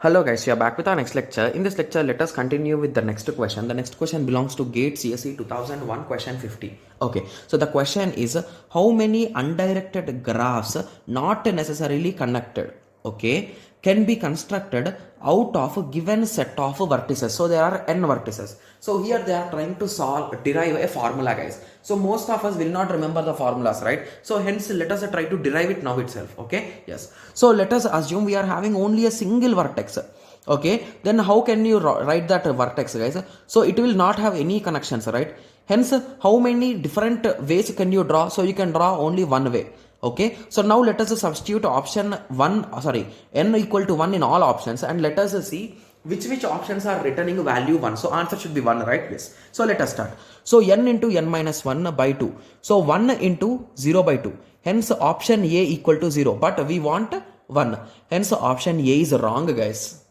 Hello guys, we are back with our next lecture. In this lecture, let us continue with the next question. The next question belongs to GATE CSE 2001 question 50. Okay, so the question is how many undirected graphs not necessarily connected, okay, can be constructed out of a given set of vertices. So there are n vertices. So here they are trying to derive a formula, guys. So most of us will not remember the formulas, right? So hence let us try to derive it now itself. Okay, yes. So let us assume we are having only a single vertex. Okay, then how can you write that vertex, guys? So it will not have any connections, right? Hence, how many different ways can you draw? So you can draw only one way. Okay, so now let us substitute option 1, n equal to 1 in all options, and let us see which options are returning value 1. So answer should be 1, right? Yes. So let us start. So n into n minus 1 by 2. So 1 into 0 by 2. Hence option A equal to 0. But we want 1. Hence option A is wrong, guys.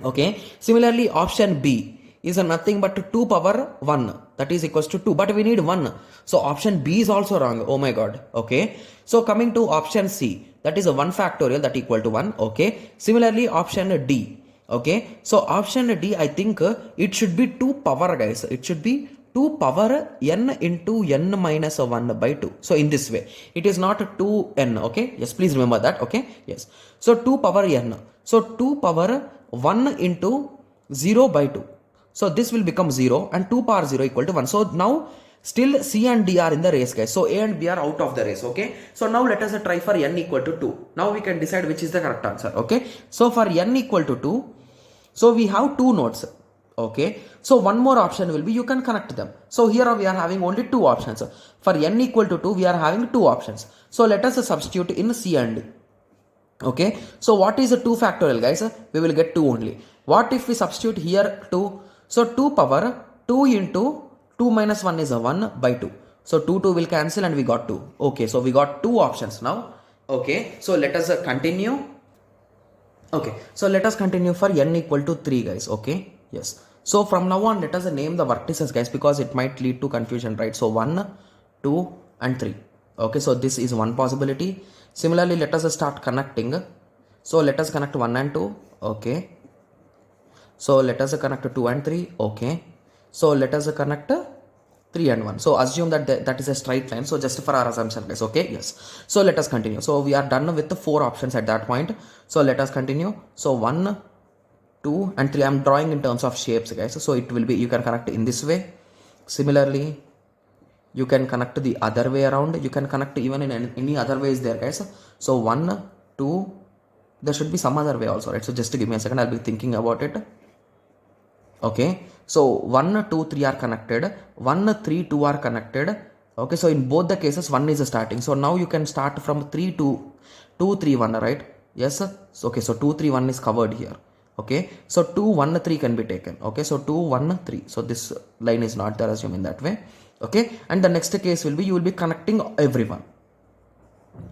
Okay. Similarly, option B is nothing but 2 power 1. That is equals to 2. But we need 1. So option B is also wrong. Oh my god. Okay. So coming to option C. That is a 1 factorial that equal to 1. Okay. Similarly, option D. Okay, so option D, I think it should be 2 power, guys. It should be 2 power n into n minus 1 by 2. So in this way, it is not 2n. Okay, yes, please remember that. Okay, yes. So 2 power n. So 2 power 1 into 0 by 2. So this will become 0 and 2 power 0 equal to 1. So now still C and D are in the race, guys. So A and B are out of the race. Okay, so now let us try for n equal to 2. Now we can decide which is the correct answer. Okay, so for n equal to 2, so we have 2 nodes. Okay, so one more option will be you can connect them. So here we are having only 2 options. For n equal to 2, we are having 2 options. So let us substitute in C and D. Okay, so what is a 2 factorial, guys? We will get 2 only. What if we substitute here 2? So 2 power 2 into 2 minus 1 is a 1 by 2. So 2 will cancel and we got 2. Okay, so we got 2 options now. Okay, so let us continue. Okay, so let us continue for n equal to 3, guys. Okay, yes. So from now on, let us name the vertices, guys, because it might lead to confusion, right? So 1, 2 and 3. Okay, so this is one possibility. Similarly, let us start connecting. So let us connect 1 and 2. Okay. So let us connect 2 and 3. Okay. So let us connect 3 and 1. So assume that that is a straight line. So just for our assumption, guys. Okay, yes. So let us continue. So we are done with the 4 options at that point. So let us continue. So 1, 2 and 3. I'm drawing in terms of shapes, guys. So it will be, you can connect in this way. Similarly, you can connect the other way around. You can connect even in any other ways there, guys. So 1, 2, there should be some other way also, right? So just give me a second. I'll be thinking about it. Okay, so 1, 2, 3 are connected. 1, 3, 2 are connected. Okay, so in both the cases 1 is starting. So now you can start from 3 to 2, 3, 1, right? Yes. Okay, so 2, 3, 1 is covered here. Okay, so 2, 1, 3 can be taken. Okay, so 2, 1, 3. So this line is not there, assume in that way. Okay, and the next case will be you will be connecting everyone.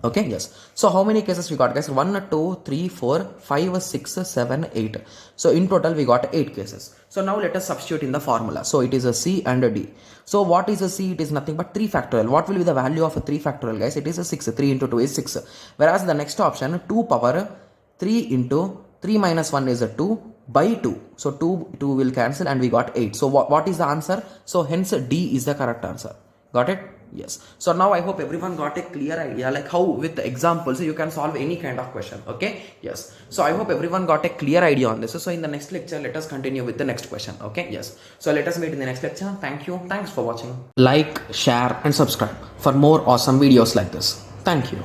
Okay, yes. So how many cases we got, guys? 1, 2, 3, 4, 5, 6, 7, 8. So in total we got 8 cases. So now let us substitute in the formula. So it is a C and a D. So what is a C? It is nothing but 3 factorial. What will be the value of a 3 factorial, guys? It is a 6. 3 into 2 is 6. Whereas the next option, 2 power 3 into 3 minus 1 is a 2 by 2. So 2 will cancel and we got 8. So what is the answer? So hence D is the correct answer. Got it? Yes. So now I hope everyone got a clear idea like how with the examples you can solve any kind of question. Okay. Yes. So I hope everyone got a clear idea on this. So in the next lecture, let us continue with the next question. Okay. Yes. So let us meet in the next lecture. Thank you. Thanks for watching. Like, share and subscribe for more awesome videos like this. Thank you.